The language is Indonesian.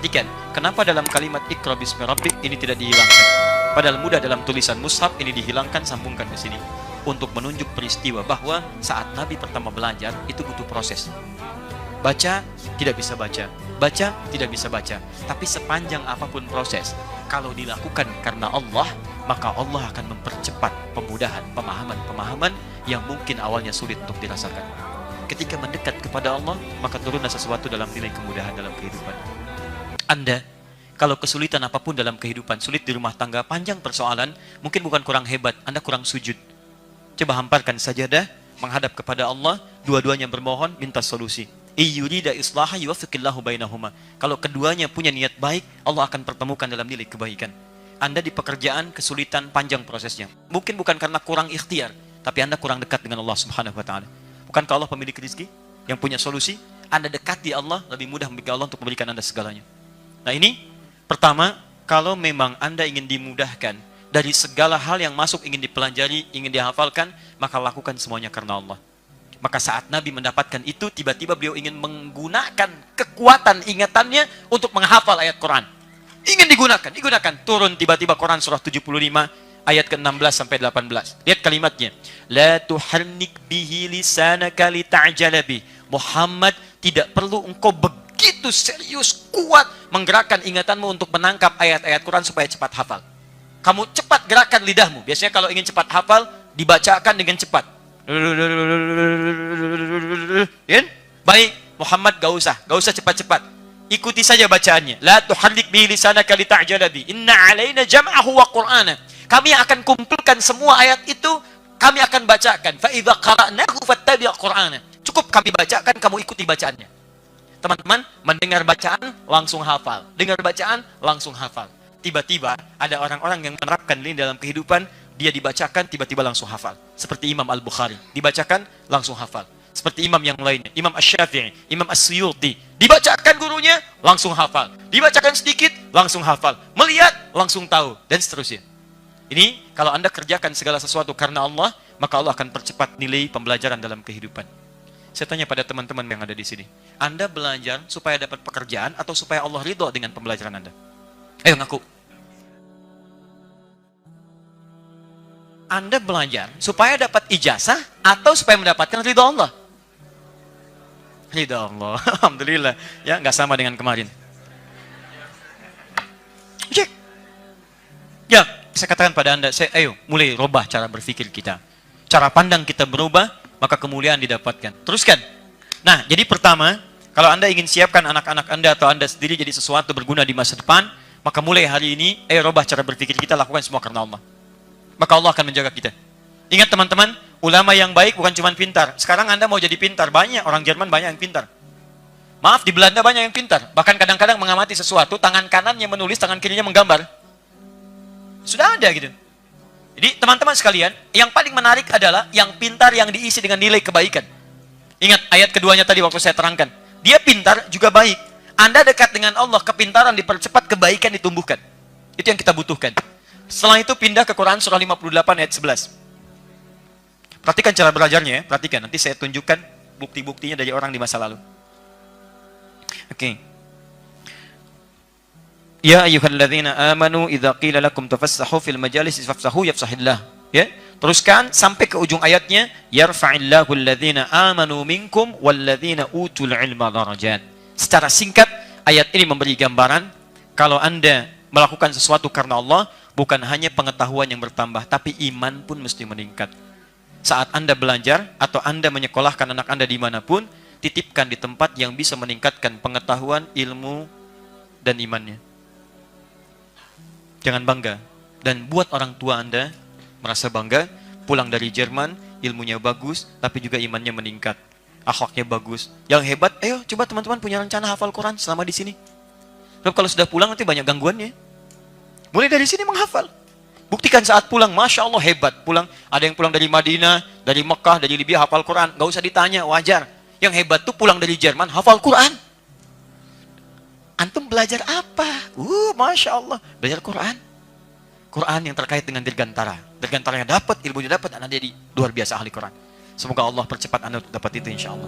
Perhatikan, kenapa dalam kalimat Iqra bismi rabbik ini tidak dihilangkan? Padahal mudah dalam tulisan mushaf ini dihilangkan, sambungkan ke sini. Untuk menunjuk peristiwa bahwa saat Nabi pertama belajar itu butuh proses. Baca, tidak bisa baca. Baca, tidak bisa baca. Tapi sepanjang apapun proses, kalau dilakukan karena Allah, maka Allah akan mempercepat pemudahan, pemahaman-pemahaman yang mungkin awalnya sulit untuk dirasakan. Ketika mendekat kepada Allah, maka turunlah sesuatu dalam nilai kemudahan dalam kehidupan. Anda, kalau kesulitan apapun dalam kehidupan, sulit di rumah tangga, panjang persoalan, mungkin bukan kurang hebat, Anda kurang sujud. Coba hamparkan sajadah, menghadap kepada Allah, dua-duanya bermohon, minta solusi. Iyurida islaha yuwaffiqillahu bainahuma. Kalau keduanya punya niat baik, Allah akan pertemukan dalam nilai kebaikan. Anda di pekerjaan, kesulitan, panjang prosesnya. Mungkin bukan karena kurang ikhtiar, tapi Anda kurang dekat dengan Allah Subhanahu wa Ta'ala. Bukankah Allah pemilik rezeki yang punya solusi? Anda dekati Allah, lebih mudah bagi Allah untuk memberikan Anda segalanya. Nah ini, pertama, kalau memang Anda ingin dimudahkan dari segala hal yang masuk, ingin dipelajari, ingin dihafalkan, maka lakukan semuanya karena Allah. Maka saat Nabi mendapatkan itu, tiba-tiba beliau ingin menggunakan kekuatan ingatannya untuk menghafal ayat Quran. Ingin digunakan. Turun tiba-tiba Quran surah 75, ayat ke-16 sampai 18. Lihat kalimatnya. La tuharnik bihi lisanaka lita'jala bih. Muhammad, tidak perlu engkau begitu serius, kuat menggerakkan ingatanmu untuk menangkap ayat-ayat Quran supaya cepat hafal. Kamu cepat gerakan lidahmu. Biasanya kalau ingin cepat hafal, dibacakan dengan cepat. Baik, Muhammad gak usah cepat-cepat. Ikuti saja bacaannya. La tuharrik bihi lisanaka lita'jala bi. Inna 'alaina jam'ahu wa qur'ana. Kami akan kumpulkan semua ayat itu, kami akan bacakan. Fa idza qara'nahu fattabi' qur'ana. Cukup kami bacakan, kamu ikuti bacaannya. Teman-teman, mendengar bacaan langsung hafal. Dengar bacaan langsung hafal. Tiba-tiba ada orang-orang yang menerapkan ini dalam kehidupan, dia dibacakan tiba-tiba langsung hafal. Seperti Imam Al-Bukhari, dibacakan langsung hafal. Seperti imam yang lainnya, Imam Asy-Syafi'i, Imam As-Suyuti, dibacakan gurunya langsung hafal. Dibacakan sedikit langsung hafal. Melihat langsung tahu dan seterusnya. Ini kalau Anda kerjakan segala sesuatu karena Allah, maka Allah akan percepat nilai pembelajaran dalam kehidupan. Saya tanya pada teman-teman yang ada di sini, Anda belajar supaya dapat pekerjaan atau supaya Allah ridho dengan pembelajaran Anda? Ayo ngaku. Anda belajar supaya dapat ijazah atau supaya mendapatkan ridho Allah? Ridho Allah. Alhamdulillah. Ya, nggak sama dengan kemarin. Cek. Ya, saya katakan pada Anda, ayo mulai rubah cara berpikir kita. Cara pandang kita berubah, maka kemuliaan didapatkan. Teruskan. Nah, jadi pertama, kalau Anda ingin siapkan anak-anak Anda atau Anda sendiri jadi sesuatu berguna di masa depan, maka mulai hari ini, ayo rubah cara berpikir kita, lakukan semua karena Allah. Maka Allah akan menjaga kita. Ingat teman-teman, ulama yang baik bukan cuma pintar. Sekarang Anda mau jadi pintar, banyak orang Jerman banyak yang pintar. Maaf, di Belanda banyak yang pintar. Bahkan kadang-kadang mengamati sesuatu, tangan kanannya menulis, tangan kirinya menggambar. Sudah ada gitu. Jadi teman-teman sekalian, yang paling menarik adalah yang pintar yang diisi dengan nilai kebaikan. Ingat ayat keduanya tadi waktu saya terangkan. Dia pintar juga baik. Anda dekat dengan Allah, kepintaran dipercepat, kebaikan ditumbuhkan. Itu yang kita butuhkan. Setelah itu pindah ke Quran surah 58 ayat 11. Perhatikan cara belajarnya ya, perhatikan. Nanti saya tunjukkan bukti-buktinya dari orang di masa lalu. Oke. Ya ayyuhalladzina amanu idza qila lakum tafassahu fil majalis fafsahu yafsahillah. Ya. Teruskan sampai ke ujung ayatnya, yarfa'illahu alladzina amanu minkum walladzina utul ilma darajat. Secara singkat, ayat ini memberi gambaran kalau Anda melakukan sesuatu karena Allah, bukan hanya pengetahuan yang bertambah, tapi iman pun mesti meningkat. Saat Anda belajar atau Anda menyekolahkan anak Anda dimanapun, titipkan di tempat yang bisa meningkatkan pengetahuan, ilmu, dan imannya. Jangan bangga. Dan buat orang tua Anda merasa bangga, pulang dari Jerman, ilmunya bagus, tapi juga imannya meningkat. Akhlaknya bagus. Yang hebat, ayo coba teman-teman punya rencana hafal Quran selama di sini. Sebab kalau sudah pulang nanti banyak gangguannya. Mulai dari sini menghafal. Buktikan saat pulang, Masya Allah hebat. Pulang, ada yang pulang dari Madinah, dari Mekah, dari Libya, hafal Quran. Gak usah ditanya, wajar. Yang hebat tuh pulang dari Jerman, hafal Quran. Antum belajar apa? Masya Allah, belajar Quran. Quran yang terkait dengan dirgantara. Dirgantaranya dapat, ilmunya dapat, Anda jadi luar biasa ahli Quran. Semoga Allah percepat Anda untuk dapat itu insya Allah.